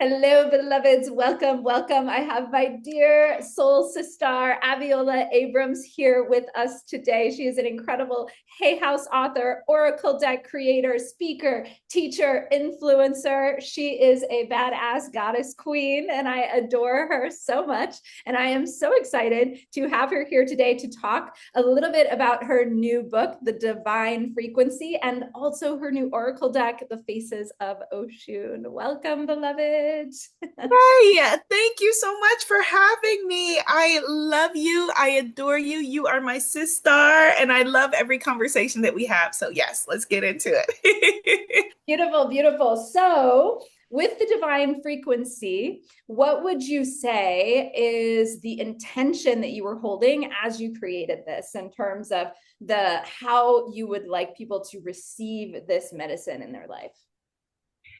Hello, beloveds. Welcome, welcome. I have my dear soul sister, Abiola Abrams, here with us today. She is an incredible Hay House author, Oracle deck creator, speaker, teacher, influencer. She is a badass goddess queen, and I adore her so much. And I am so excited to have her here today to talk a little bit about her new book, The Divine Frequency, and also her new Oracle deck, The Faces of Oshun. Welcome, beloved. Hey, thank you so much for having me. I love you. I adore you. You are my sister, and I love every conversation that we have. So, yes, let's get into it. Beautiful, beautiful. So, with the divine frequency, what would you say is the intention that you were holding as you created this in terms of the how you would like people to receive this medicine in their life?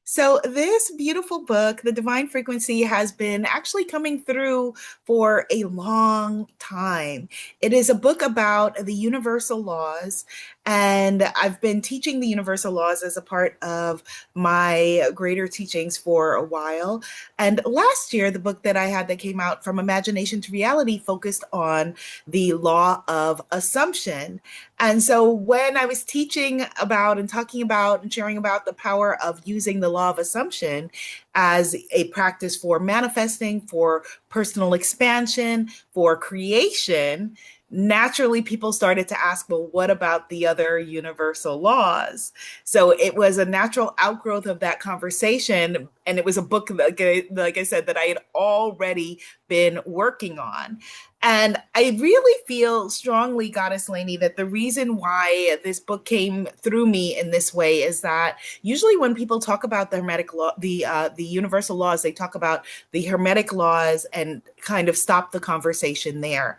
So, this beautiful book, The Divine Frequency, has been actually coming through for a long time. It is a book about the universal laws, and I've been teaching the universal laws as a part of my greater teachings for a while. And last year, the book that I had that came out from imagination to reality focused on the law of assumption. And so when I was teaching about and talking about and sharing about the power of using the law of assumption as a practice for manifesting, for personal expansion, for creation, naturally people started to ask, well, what about the other universal laws? So it was a natural outgrowth of that conversation. And it was a book, like I said, that I had already been working on. And I really feel strongly, Goddess Lainie, that the reason why this book came through me in this way is that usually when people talk about the hermetic law, the universal laws, they talk about the hermetic laws and kind of stop the conversation there.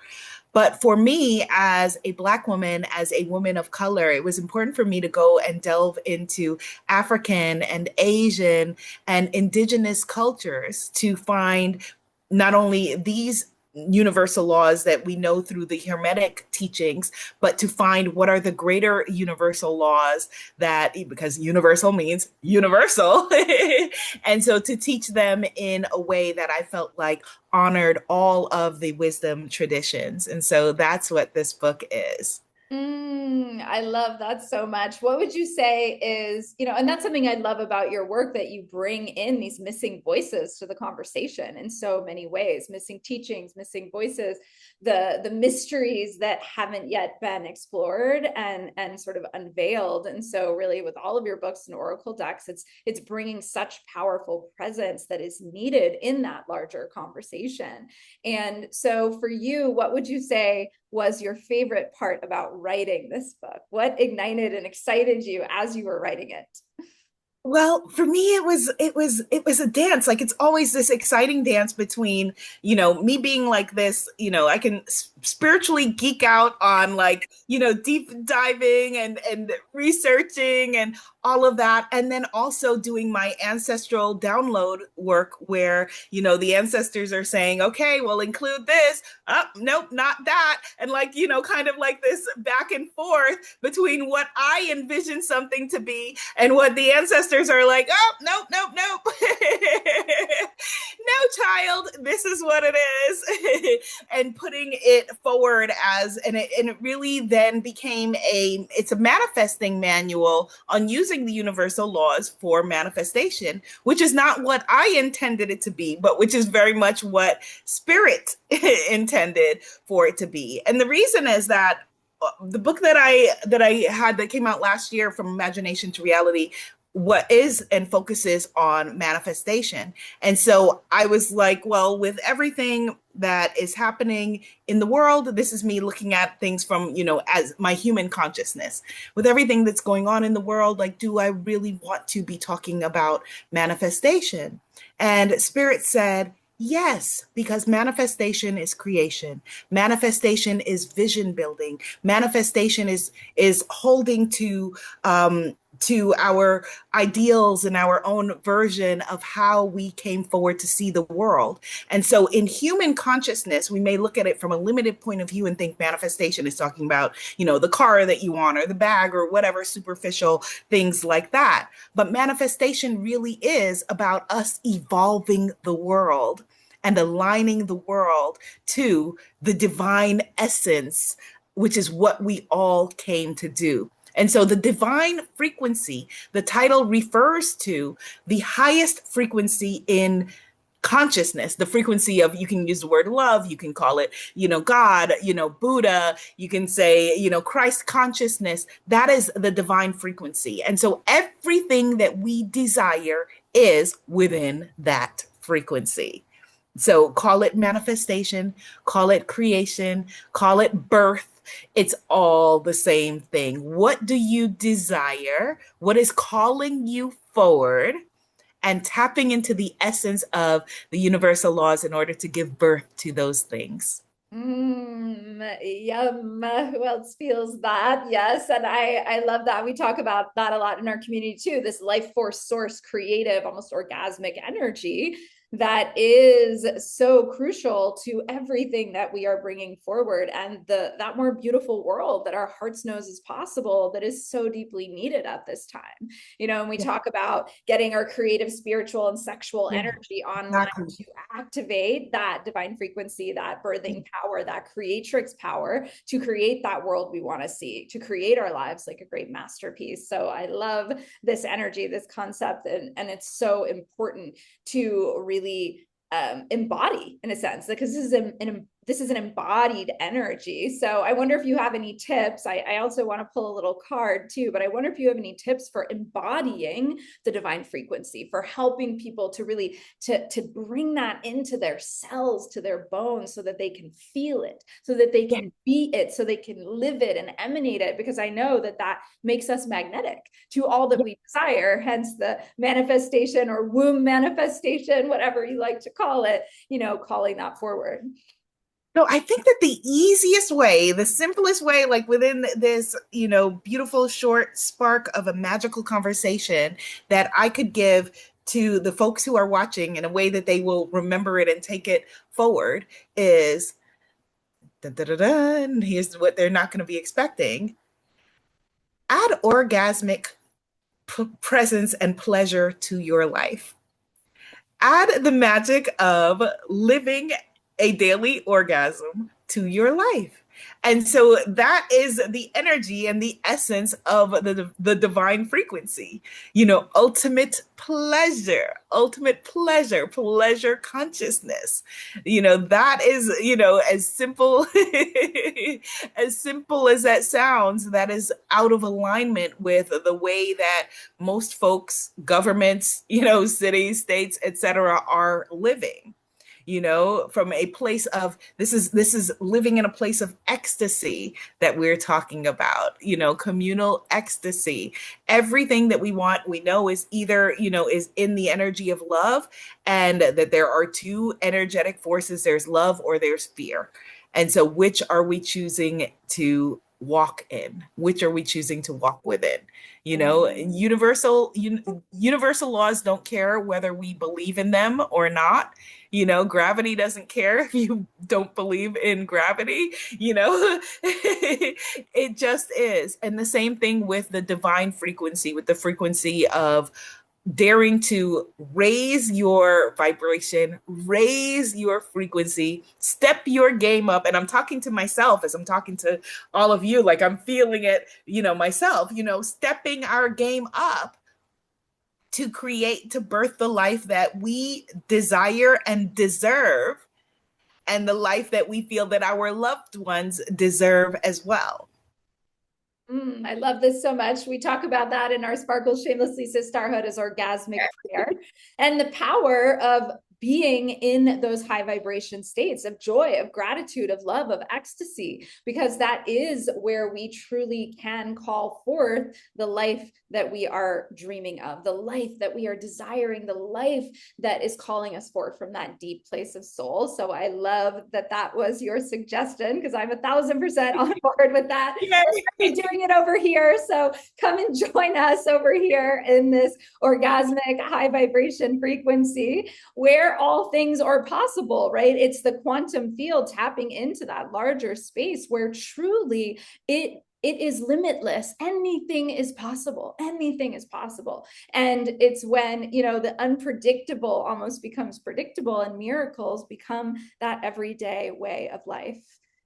But for me, as a Black woman, as a woman of color, it was important for me to go and delve into African and Asian and Indigenous cultures to find not only these universal laws that we know through the Hermetic teachings, but to find what are the greater universal laws that, because universal means universal. And so to teach them in a way that I felt like honored all of the wisdom traditions. And so that's what this book is. I love that so much. What would you say is, and that's something I love about your work that you bring in these missing voices to the conversation in so many ways, missing teachings, missing voices, the mysteries that haven't yet been explored and sort of unveiled. And so really with all of your books and oracle decks, it's bringing such powerful presence that is needed in that larger conversation. And so for you, what would you say was your favorite part about writing this book? What ignited and excited you as you were writing it? Well, for me, it was a dance. Like it's always this exciting dance between, me being like this, I can spiritually geek out on like, deep diving and researching and all of that. And then also doing my ancestral download work where, the ancestors are saying, okay, well, include this. Oh, nope, not that. And like, kind of like this back and forth between what I envision something to be and what the ancestors are like, oh, nope, nope, nope. No, child, this is what it is. And putting it forward and it really then became it's a manifesting manual on using the universal laws for manifestation, which is not what I intended it to be, but which is very much what spirit intended for it to be. And the reason is that the book that I had that came out last year, From Imagination to Reality, what is and focuses on manifestation. And so I was like, well, with everything that is happening in the world, this is me looking at things from, as my human consciousness. With everything that's going on in the world, like, do I really want to be talking about manifestation? And Spirit said, yes, because manifestation is creation. Manifestation is vision building. Manifestation is holding to to our ideals and our own version of how we came forward to see the world. And so in human consciousness, we may look at it from a limited point of view and think manifestation is talking about, the car that you want or the bag or whatever superficial things like that. But manifestation really is about us evolving the world and aligning the world to the divine essence, which is what we all came to do. And so the divine frequency, the title refers to the highest frequency in consciousness, the frequency of, you can use the word love, you can call it, God, Buddha, you can say, Christ consciousness. That is the divine frequency. And so everything that we desire is within that frequency. So call it manifestation, call it creation, call it birth. It's all the same thing. What do you desire? What is calling you forward? And tapping into the essence of the universal laws in order to give birth to those things. Yum. Who else feels that? Yes. And I love that. We talk about that a lot in our community too. This life force source, creative, almost orgasmic energy that is so crucial to everything that we are bringing forward, and that more beautiful world that our hearts knows is possible, that is so deeply needed at this time. And we Yeah, talk about getting our creative, spiritual, and sexual yeah, energy online exactly. to activate that divine frequency, that birthing power, that creatrix power to create that world we want to see, to create our lives like a great masterpiece. So I love this energy, this concept, and it's so important to really embody, in a sense, because this is an embodied energy. So I wonder if you have any tips. I also want to pull a little card too, but I wonder if you have any tips for embodying the divine frequency, for helping people to really to bring that into their cells, to their bones, so that they can feel it, so that they can be it, so they can live it and emanate it, because I know that that makes us magnetic to all that we desire, hence the manifestation or womb manifestation, whatever you like to call it, calling that forward. No, I think that the easiest way, the simplest way, like within this, beautiful short spark of a magical conversation that I could give to the folks who are watching in a way that they will remember it and take it forward is, dun, dun, dun, dun, here's what they're not going to be expecting. Add orgasmic presence and pleasure to your life. Add the magic of living a daily orgasm to your life. And so that is the energy and the essence of the divine frequency, ultimate pleasure, pleasure consciousness. That is, as simple, as simple as that sounds, that is out of alignment with the way that most folks, governments, cities, states, etc., are living. From a place of, this is living in a place of ecstasy that we're talking about, communal ecstasy. Everything that we want, we know, is either, is in the energy of love, and that there are two energetic forces: there's love or there's fear. And so which are we choosing to walk in? Which are we choosing to walk within? Universal laws don't care whether we believe in them or not. Gravity doesn't care if you don't believe in gravity. It just is. And the same thing with the divine frequency, with the frequency of daring to raise your vibration, raise your frequency, step your game up. And I'm talking to myself as I'm talking to all of you, like I'm feeling it, myself, stepping our game up to create, to birth the life that we desire and deserve, and the life that we feel that our loved ones deserve as well. I love this so much. We talk about that in our Sparkle Shamelessly Sisterhood as orgasmic prayer, and the power of being in those high vibration states of joy, of gratitude, of love, of ecstasy, because that is where we truly can call forth the life that we are dreaming of, the life that we are desiring, the life that is calling us forth from that deep place of soul. So I love that that was your suggestion, because I'm 1,000% on board with that. We're doing it over here. So come and join us over here in this orgasmic high vibration frequency where all things are possible, right? It's the quantum field tapping into that larger space where truly it is limitless. Anything is possible. Anything is possible. And it's when, you know, the unpredictable almost becomes predictable and miracles become that everyday way of life.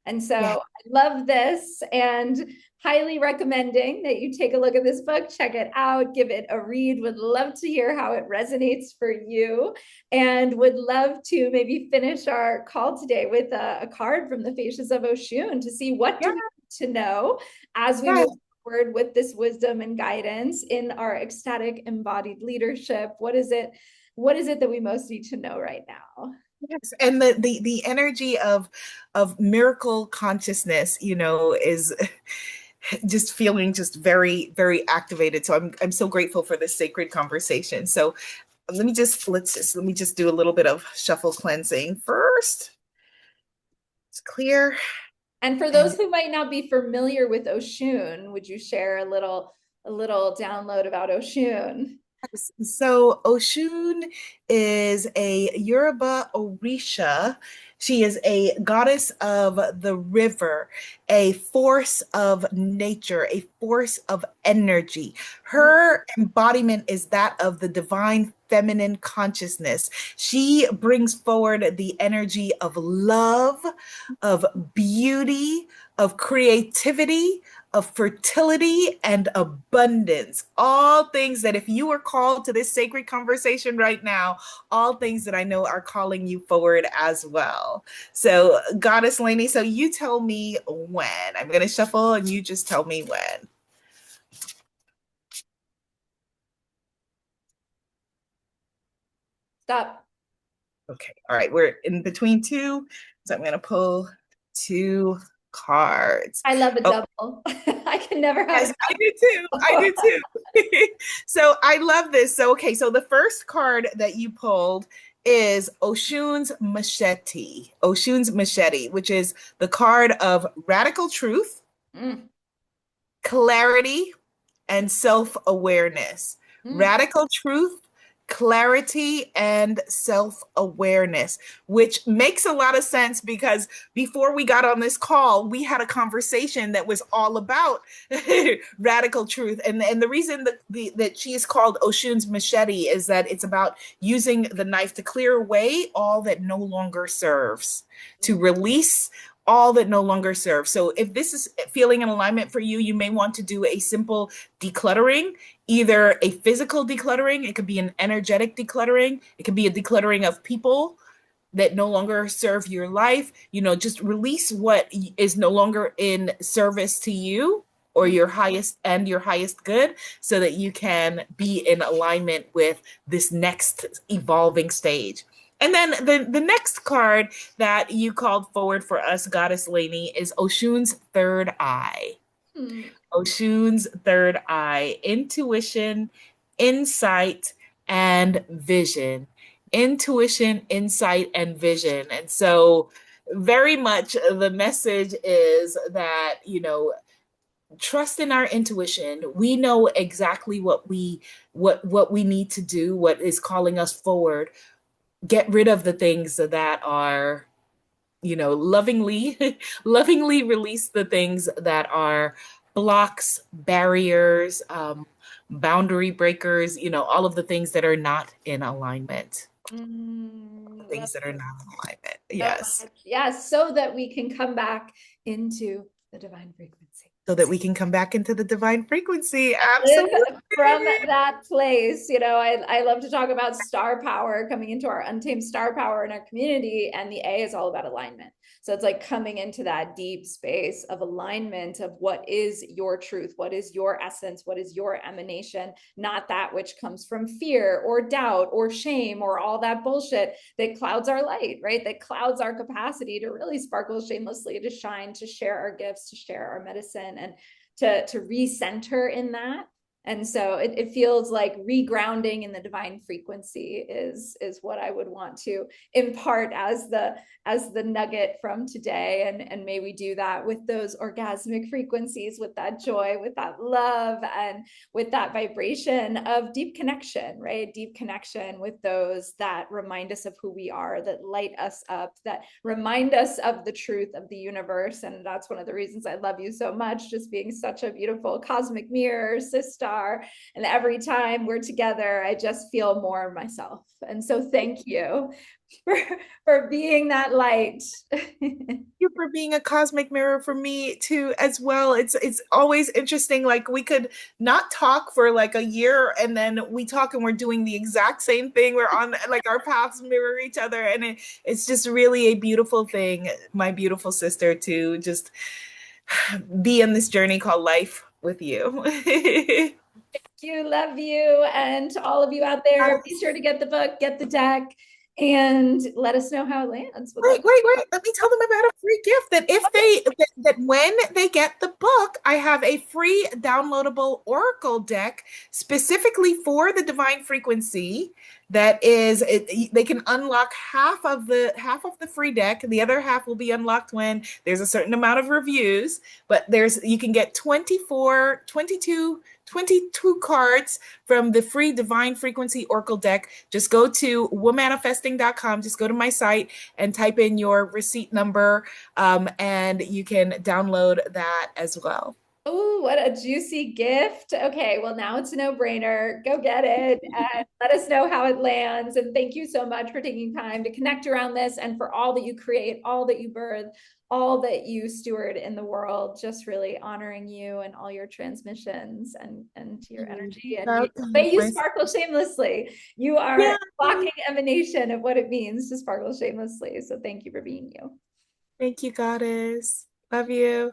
And so Yeah. I love this and highly recommending that you take a look at this book, check it out, give it a read. Would love to hear how it resonates for you, and would love to maybe finish our call today with a card from the Faces of Oshun to see what do Yeah. we need to know as we move forward with this wisdom and guidance in our ecstatic embodied leadership. What is it that we most need to know right now? Yes, and the energy of miracle consciousness, you know, is just feeling just very activated. So I'm so grateful for this sacred conversation. So let me just do a little bit of shuffle cleansing first. It's clear. And for those And who might not be familiar with Oshun, would you share a little download about Oshun? so Oshun is a Yoruba Orisha. She is a goddess of the river, a force of nature, a force of energy. Her embodiment is that of the divine feminine consciousness. She brings forward the energy of love, of beauty, of creativity, of fertility and abundance. All things that, if you are called to this sacred conversation right now, all things that I know are calling you forward as well. So, Goddess Lainie, so you tell me when. I'm going to shuffle and you just tell me when. Stop. Okay. All right. We're in between two. So, I'm going to pull two cards. I love a Oh, double. I can never have yes, I do too. I enough. do too. So I love this. So, okay, so the first card that you pulled is Oshun's Machete. Oshun's Machete, which is the card of radical truth, Mm, clarity, and self awareness. mm, Radical truth, clarity, and self awareness, which makes a lot of sense because before we got on this call, we had a conversation that was all about radical truth. And the reason that she is called Oshun's Machete is that it's about using the knife to clear away all that no longer serves, to release all that no longer serves. So if this is feeling in alignment for you, you may want to do a simple decluttering, either a physical decluttering, it could be an energetic decluttering, it could be a decluttering of people that no longer serve your life. You know, just release what is no longer in service to you or mm. your highest good, so that you can be in alignment with this next evolving stage. And then the next card that you called forward for us, Goddess Lainie, is Oshun's third eye. Hmm. Oshun's third eye: intuition, insight, and vision. Intuition, insight, and vision. And so, very much the message is that, you know, trust in our intuition. We know exactly what we need to do, what is calling us forward. Get rid of the things that are, you know, lovingly lovingly release the things that are blocks, barriers, boundary breakers, you know, all of the things that are not in alignment. Love Things that are it not in alignment. so Yes. much. Yes, so that we can come back into the divine frequency. so that we can come back into the divine frequency. Live Absolutely. from that place. I love to talk about star power, coming into our untamed star power in our community. And the A is all about alignment. So it's like coming into that deep space of alignment of what is your truth, what is your essence, what is your emanation, not that which comes from fear or doubt or shame or all that bullshit that clouds our light, right? That clouds our capacity to really sparkle shamelessly, to shine, to share our gifts, to share our medicine, and to recenter in that. And so it feels like regrounding in the divine frequency is what I would want to impart as the nugget from today. And may we do that with those orgasmic frequencies, with that joy, with that love, and with that vibration of deep connection, right? Deep connection with those that remind us of who we are, that light us up, that remind us of the truth of the universe. And that's one of the reasons I love you so much, just being such a beautiful cosmic mirror, sister. And every time we're together, I just feel more myself. And so thank you for, for being that light. You for being a cosmic mirror for me too as well. It's always interesting. Like we could not talk for like a year and then we talk and we're doing the exact same thing. We're on like our paths mirror each other and it's just really a beautiful thing, my beautiful sister, to just be in this journey called life with you. You, love you. And to all of you out there, be sure to get the book, get the deck, and let us know how it lands. With Wait, wait, wait. Let me tell them about a free gift that if that when they get the book, I have a free downloadable Oracle deck specifically for the divine frequency that is they can unlock half of the free deck. The other half will be unlocked when there's a certain amount of reviews, but there's you can get 22 cards from the free divine frequency Oracle deck. Just go to womanifesting.com, just go to my site and type in your receipt number, and you can download that as well. Oh, what a juicy gift. Okay, well, now it's a no-brainer. Go get it and let us know how it lands. And thank you so much for taking time to connect around this and for all that you create, all that you birth, all that you steward in the world. Just really honoring you and all your transmissions and your energy and the way you sparkle shamelessly. You are a Yeah. walking emanation of what it means to sparkle shamelessly. So thank you for being you. Thank you, goddess. Love you.